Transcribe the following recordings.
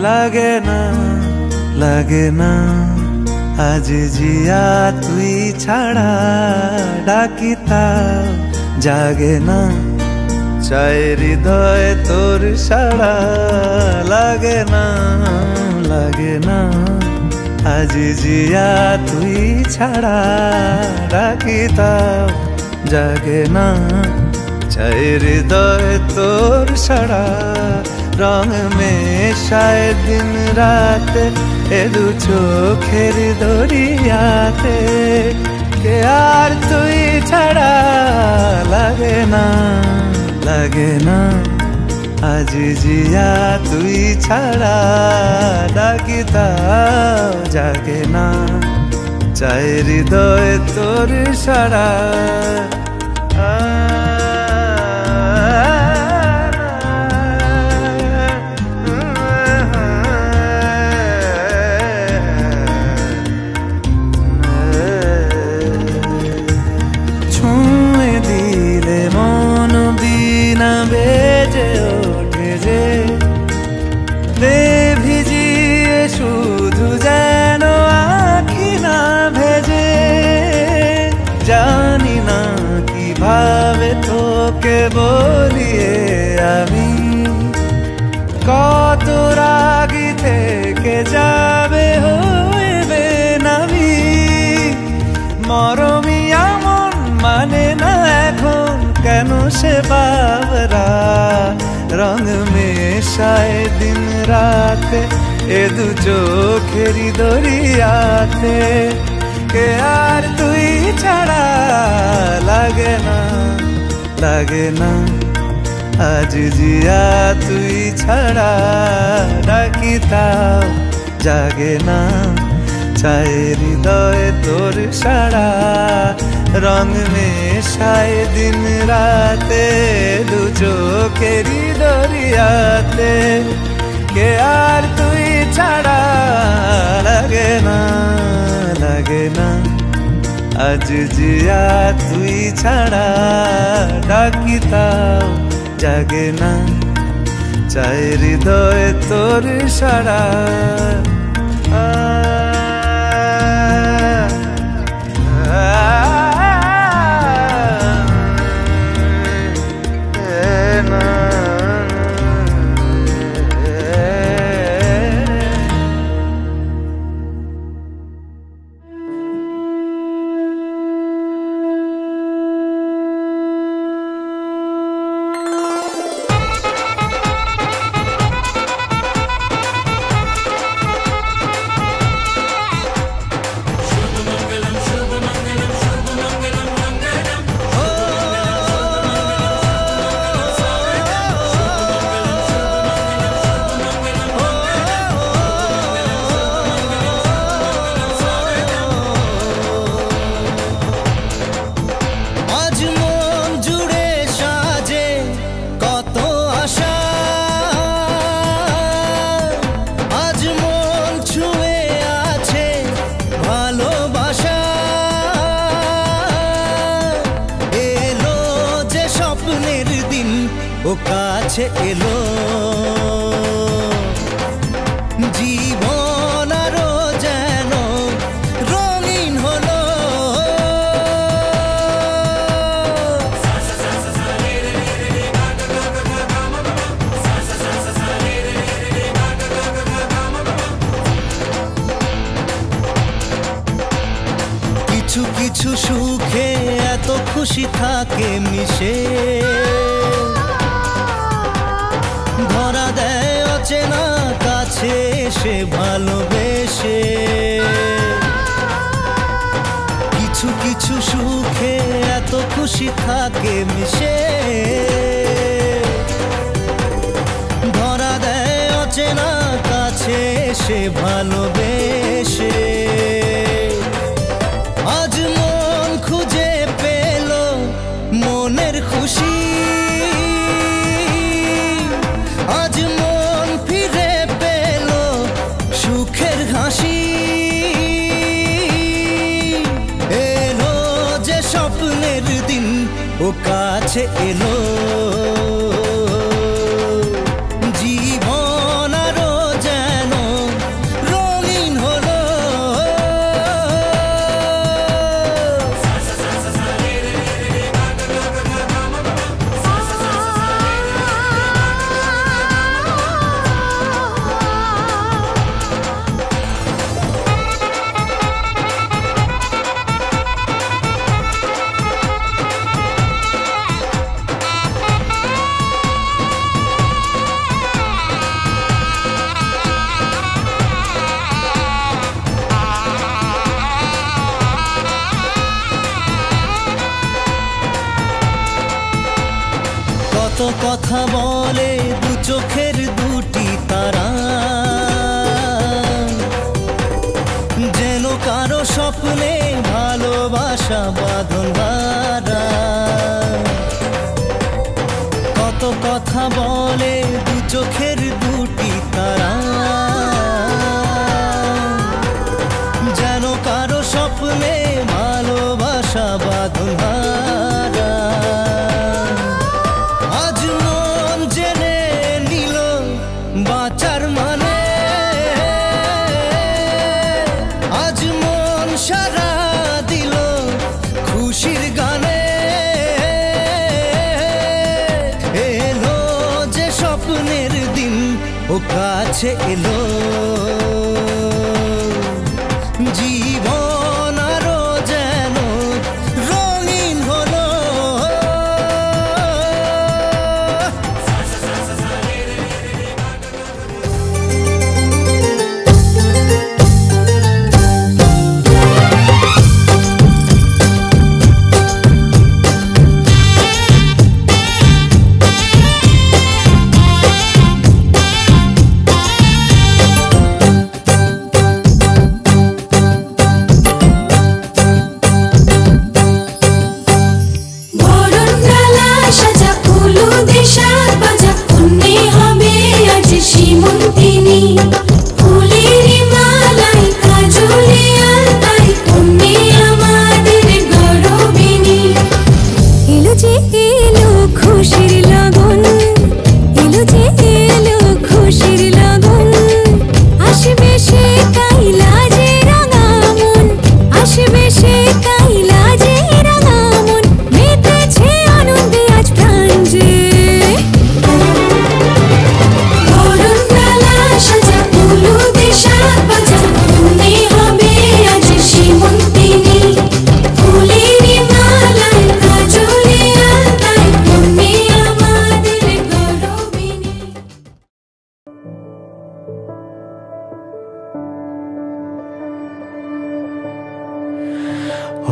লাগে না লাগে না আজ জিয়া তুই ছাড়া ডাকি তাও জাগে না চাই হৃদয় তোর সাড়া লাগে না আজ জিয়া তুই ছাড়া ডাকি তাও জাগে না চাই হৃদয় তোর সাড়া রং মেশায় দিন রাত এ দু চোখের দরিয়াতে কে আর তুই ছাড়া লাগে না আজ জিয়া তুই ছাড়া ডাকি তাও জাগে না চাই হৃদয় তোর সাড়া বেজে ওঠে যে ভিজিয়ে শুধু যেন আখি না ভেজে জানি না কিভাবে তোকে বলিয়ে আমি কত রাগি থেকে যাবে হইবে নামি মরমি এমন মানে না এখন কেন সে বাবরা রং মেশায় দিন রাতে এ দু চোখেরি দরিয়াতে কে আর তুই ছাড়া লাগে না আজ জিয়া তুই ছাড়া ডাকি তাও জাগে না চাই হৃদয় তোর সাড়া রং মেশায় দিন রাতে দু চোখেরি দরিয়াতে কে আর তুই ছাড়া লাগে না আজ জিয়া তুই ছাড়া ডাকি তাও জাগে না চাই হৃদয় তোর সাড়া কাছে এলো জীবন আরো যেন রঙিন হলো কিছু কিছু সুখে এত খুশি থাকে মিশে ধরা দেয় অচেনা কাছে এসে ভালোবেসে কিছু কিছু সুখে এত খুশি থাকে মিশে ধরা দেয় অচেনা কাছে এসে ভালোবেসে আজ মন খুঁজে পেল মনের খুশি আজ মন ফিরে পেল সুখের হাসি এলো যে স্বপ্নের দিন ও কাছে এলো জীবন আরো যেন কথা বলে দু চোখের দুটি তারা, যেন কারো স্বপ্নে ভালোবাসা বাঁধন হারা। কত কথা বলে দু চোখের দুটি তারা, যেন কারো স্বপ্নে ভালোবাসা বাঁধন হারা। আজ মন জেনে নিল বাঁচার মানে, আজ মন সারা দিল খুশির গানে। এলো যে স্বপ্নের দিন ও কাছে এলো, জীবন আরো যেন রঙিন হলো।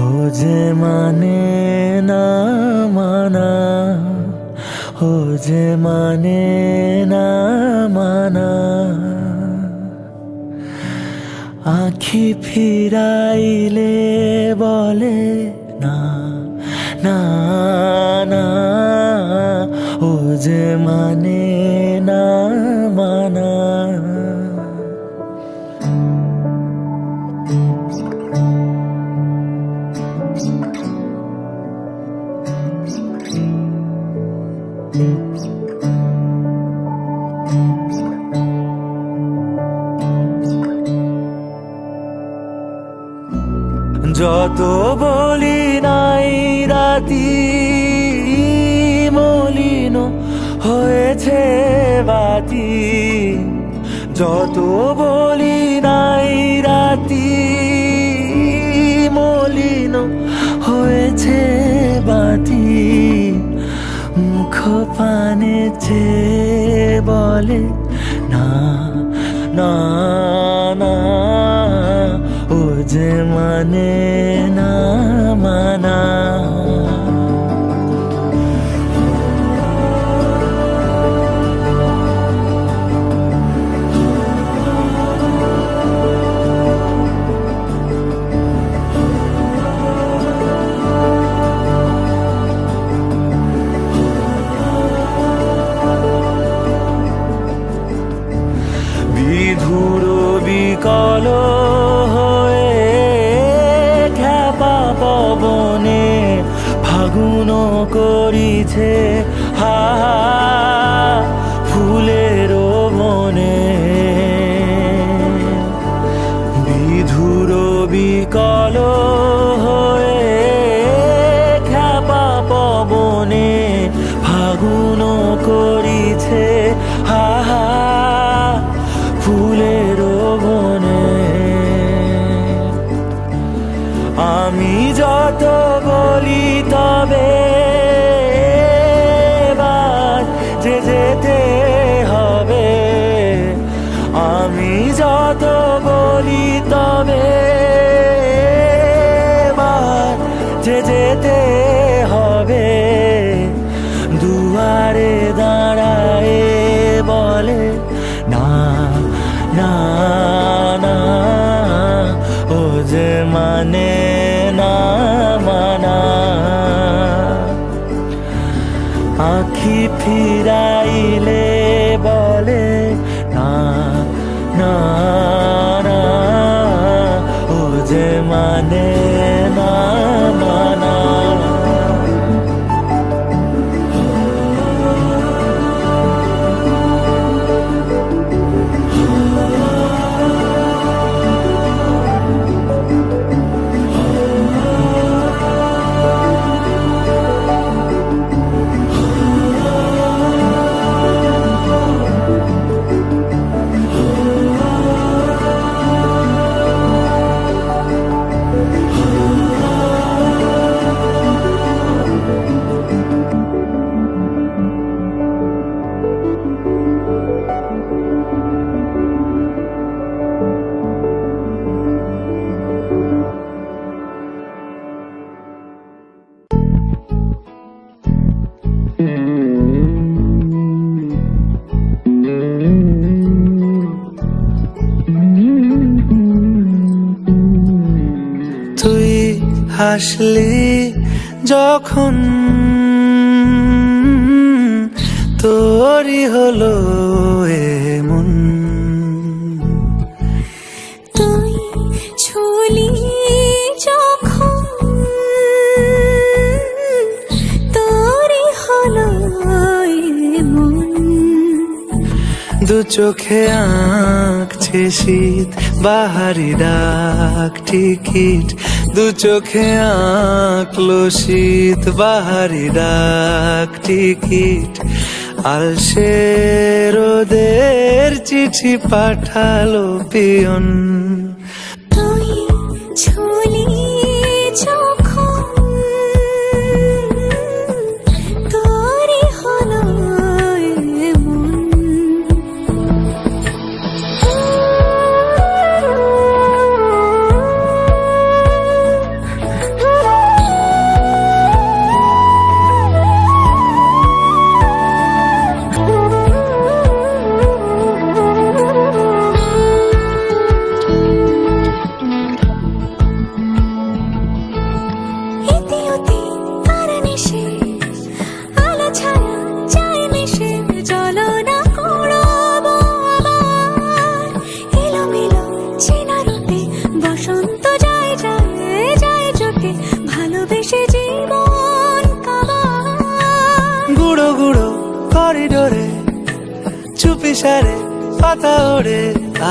ও যে মানে না মানা, ও যে মানে না মানা, আখি ফিরাইলে বলে না না না, ও যে মানে না মানা। যত বলি নাই রাতি মলিন হয়েছে বাতি, যত বলি নাই রাতি মলিন হয়েছে বাতি, মুখ পানে চেয়ে বলে না না না, ও যে মানে না মানা। বিধুর বিকল হয়ে খ্যাপা পবনে ফাগুন করিছে হা ফুলের বনে। বিধুর বিকল হয়ে খ্যাপা পবনে ফাগুন করিছে হা ফুলের বনে। আমি যত বলি তবে এবার যে যেতে হবে, আমি যত বলি তবে এবার যে যেতে হবে, দুয়ারে আঁখি ফিরাইলে বলে না না না, ও যে মানে না না না। তুই হাসলি যখন তোরই হলো এমন, তুই ছুলি যখন তোরই হলো এমন। দু চোখে আঁকছে শীত বাহারি ডাক টিকিট, দু চোখে আঁকলো শীত বাহারি ডাক টিকিট। আলসে রোদের চিঠি পাঠালো পিয়ন, তুই ছুলি যখন তোরই হলো এমন। করিডোরে চুপি সারে পাতা ওড়ে,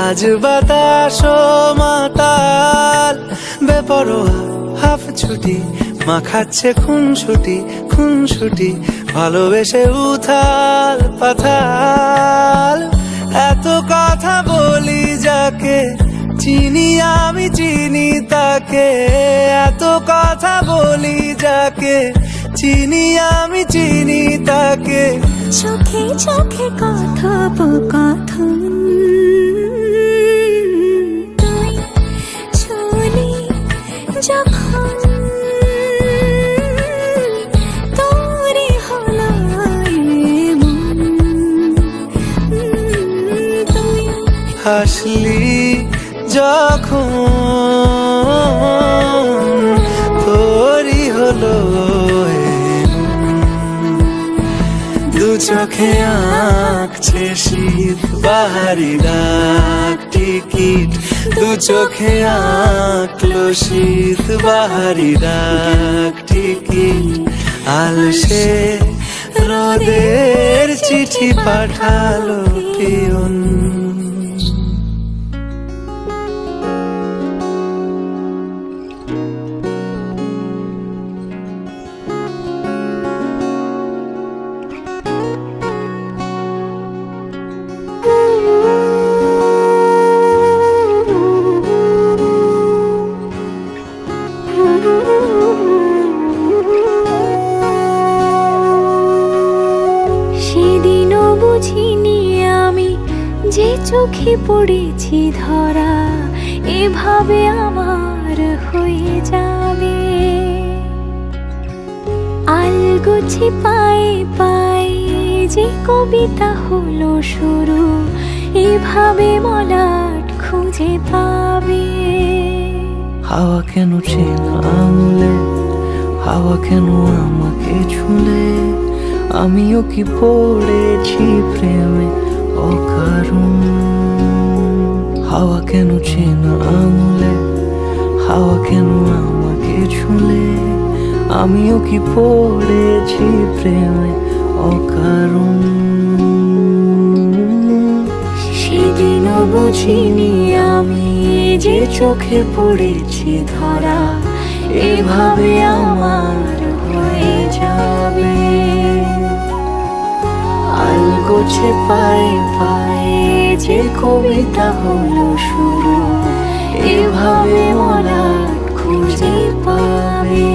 আজ বাতাস মাতাল বেপরোয়া হাফ ছুটি, মাখাচ্ছে খুনসুটি খুনসুটি, ভালোবেসে উথাল পাথাল। এত কথা বলি যাকে চিনি আমি চিনি তাকে, এত কথা বলি যাকে চিনি আমি চিনি তাকে। চোখে চোখে কথোপকথন, তুই ছুলি যখন তোরই হলো এমন। তুই হাসলি যখন তোরই হলো দু চোখে আঁকছে শীত বাহারি ডাক টিকিট, দু চোখে আঁকলো শীত বাহারি ডাক টিকিট। আলসে রোদের চিঠি পাঠালো পিয়ন। সেদিনও বুঝিনি আমি যে চোখে পড়েছি ধরা, এভাবে আমার হয়ে যাবে। আলগোছে পায়ে পায়ে যে কবিতা হলো শুরু, এভাবে মলাট খুঁজে পাবে। হাওয়া কেন চেনা আঙুলে, হাওয়া কেন আমাকে ছুলে, আমিও কি পড়েছি প্রেমে অকারণ। হাওয়া কেন চেনা আঙুলে, হাওয়া কেন আমাকে ছুঁলে, আমিও কি পড়েছি প্রেমে অকারণ। সেদিনও বুঝিনি আমি যে চোখে পড়েছি ধরা, এভাবে আমার হয়ে যাবে। আলগোছে পায়ে পায়ে যে কবিতা হলো শুরু, এভাবে মলাট খুঁজে পাবে।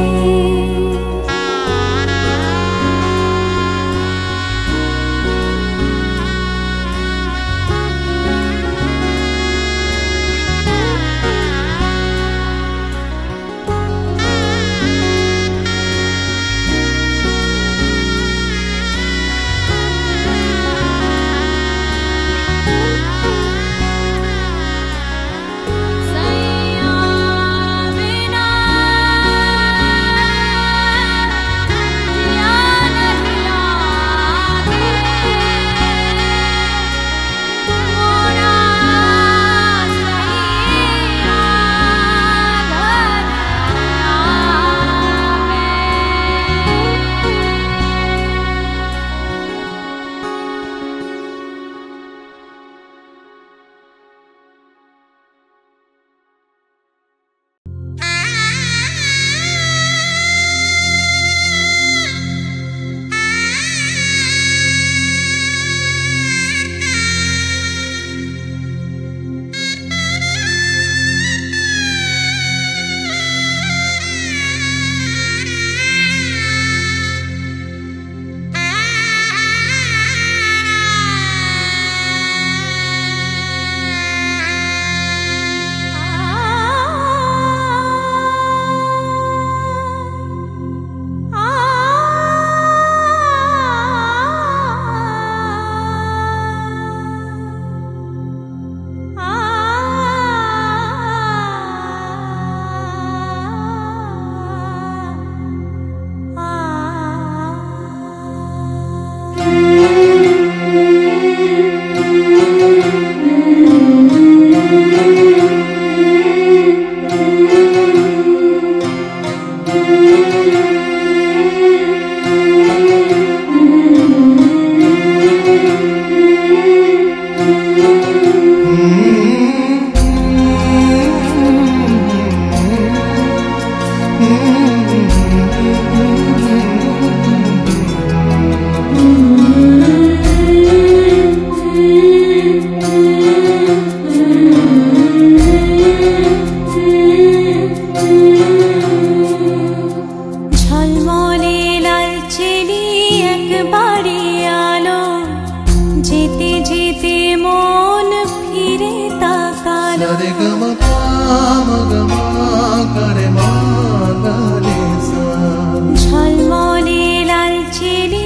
ঝলমলে লালচেলি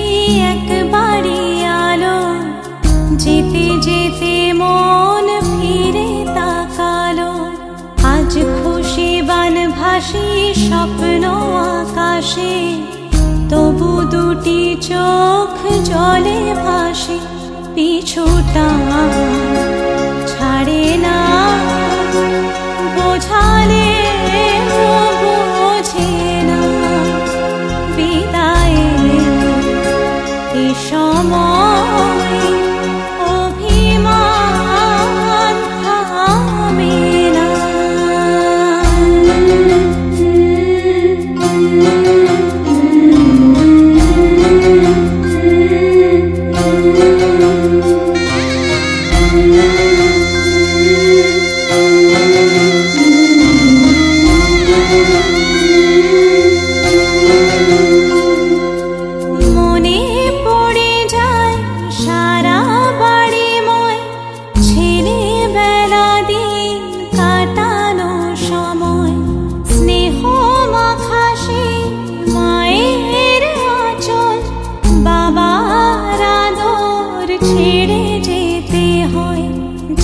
একবারে আলো, যেতে যেতে মন ফিরে তাকালো। আজ খুশি বানভাসি স্বপ্ন আকাশে, তবু দুটি চোখ জলে ভাসে। পিছুটা ছাড়ে না, বোঝালে বোঝে না। বিদায়ের এ সময় অভিমান থামে না।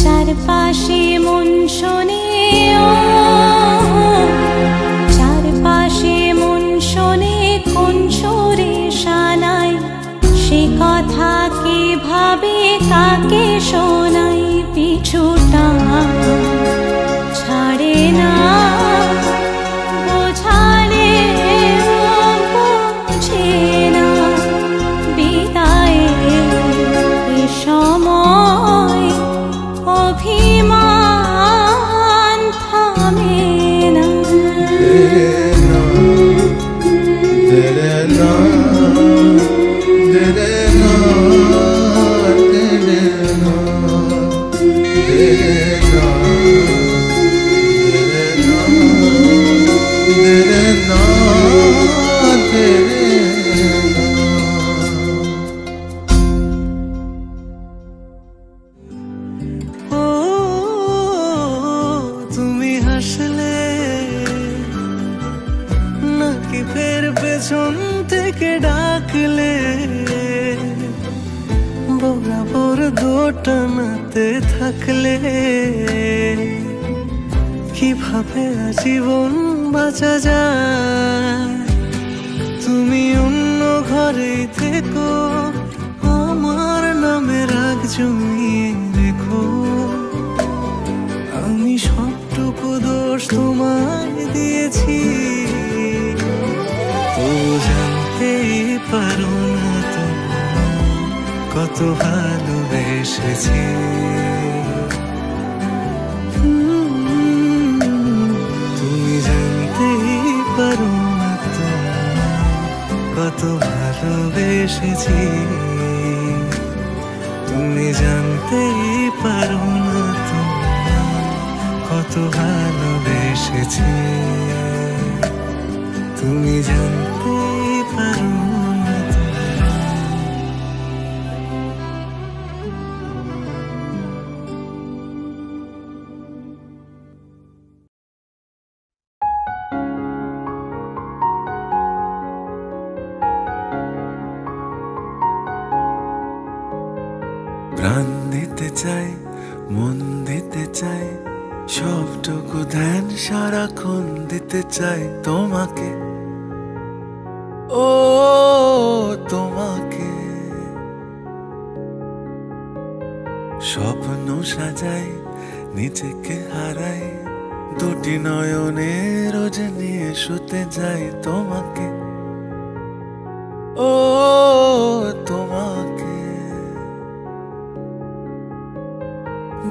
চারপাশে মন শোনে, চারপাশে মন শোনে কোন সুরে শানায়। কথা কিভাবে কাকে শোনাই, পিছুটা ছাড়ে না বোঝালে বুঝে না। বিদায়ের সময় অভিমান থামে না। তুমি হাসলে নাকি ফের পেছন থেকে ডাকলে, বরাবর দোটানাতে থাকলে কিভাবে আজীবন বাঁচা যায়। তুমি অন্য ঘরেই থেকো, আমার নামে রাগ জমিয়ে রেখো। আমি সবটুকু দোষ তোমায় দিয়েছি, তো জানতেই পারো না কত ভালোবেসেছি। তুমি জানতেই পারো না কত ভালোবেসেছি। তুমি জানতেই পারো না কত ভালোবেসেছি। তুমি জানতেই পারো না। প্রাণ দিতে চাই, মন দিতে চাই, সবটুকু ধ্যান সারাক্ষণ দিতে চাই তোমাকে, ও তোমাকে। স্বপ্ন সাজাই, নিজেকে হারাই, দুটি নয়নে রোজ নিয়ে শুতে যাই তোমাকে, ও তোমাকে।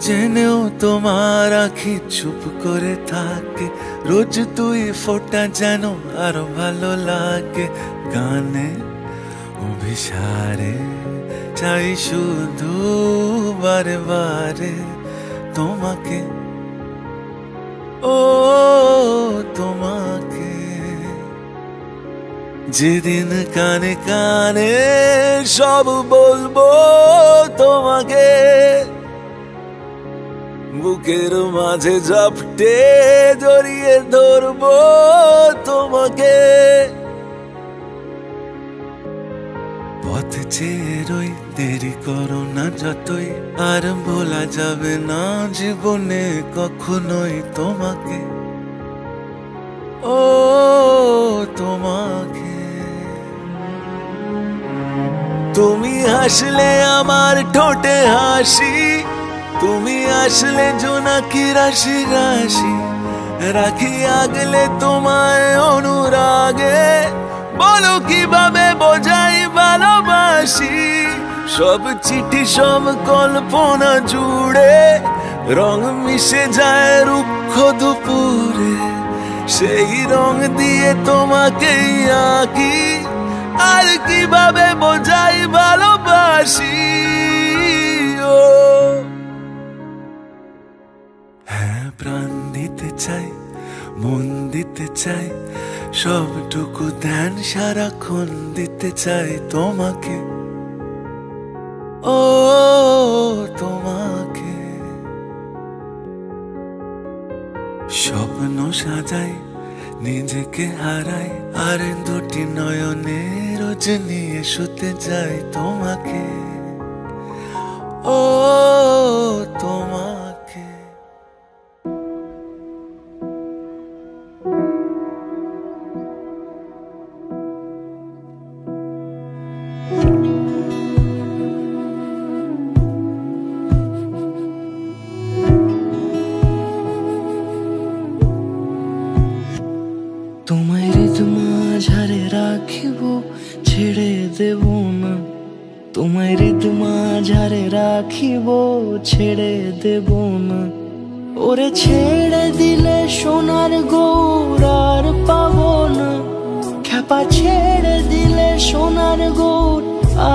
জেনেও তোমার আঁখি চুপ করে থাকে, রোজ তুই ফোঁটা যেন আরো ভালো লাগে। গানে অভিসারে চাই শুধু বারে বারে তোমাকে, ও তোমাকে। যেদিন কানে কানে সব বলবো তোমাকে, বুকের মাঝে ঝাপটে জড়িয়ে ধরবো তোমাকে। পথ চেয়ে রই, দেরি করো না যতই, আর ভোলা যাবে না জীবনে কখনোই তোমাকে, ও তোমাকে। তুমি হাসলে আমার ঠোঁটে হাসি, তুমি আসলে জোনাকি রাশি রাশি, রাখি আগলে তোমায় অনুরাগে। বলো কিভাবে বোঝাই ভালোবাসি, সব চিঠি সব কল্পনা জুড়ে, রং মিশে যায় রুক্ষ দুপুরে। সেই রং দিয়ে তোমাকেই আঁকি, আর কিভাবে বোঝাই ভালোবাসি। ও হ্যাঁ, প্রাণ দিতে চাই, মন দিতে চাই, সবটুকু ধ্যান সারাক্ষণ দিতে চাই তোমাকে, ও তোমাকে। স্বপ্ন সাজাই, নিজেকে হারাই, আর দুটি নয়নে রোজ নিয়ে শুতে যাই তোমাকে, ও তোমাকে। তোমায় হৃদ মাঝারে রাখিব, ছেড়ে দেব না। ওরে ছেড়ে দিলে সোনার গৌর আর পাবো না, খ্যাপা ছেড়ে দিলে সোনার গৌর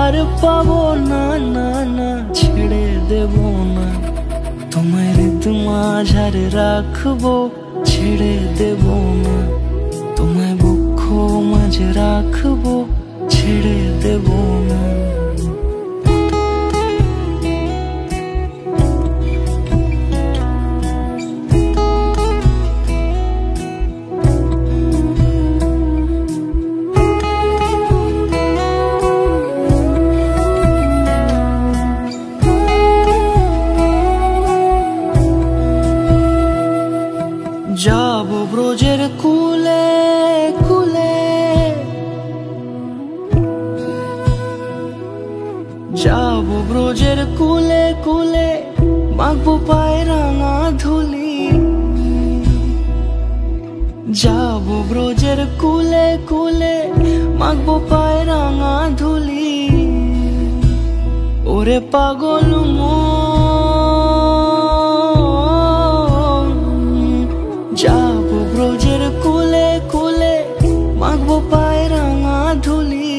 আর পাবো না, না না ছেড়ে দেব না। তোমায় হৃদ মাঝারে রাখবো, ছেড়ে দেব না। তোমায় বক্ষ মাঝে রাখবো, ছেড়ে দেব না। যাব ব্রজের কুলে কুলে, যাব ব্রজের কুলে কুলে, মাখবো পায়ে রাঙা ধুলি। যাব ব্রজের কুলে কুলে, মাখবো পায়ে রাঙা ধুলি। ওরে পাগল যাব ব্রজের কুলে কুলে, মাখবো পায়ে রাঙা ধুলি।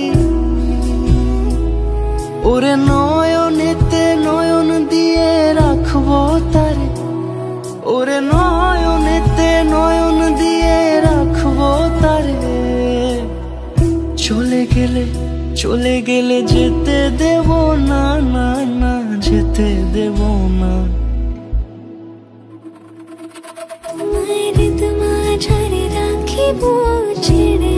ওরে নয়নেতে নয়ন দিয়ে রাখবো তারে, ওরে নয়নেতে নয়ন দিয়ে রাখবো তারে। চলে গেলে চলে গেলে যেতে দেব না, না না যেতে দেব না। তোমায় হৃদ মাঝারে রাখিব, ছেড়ে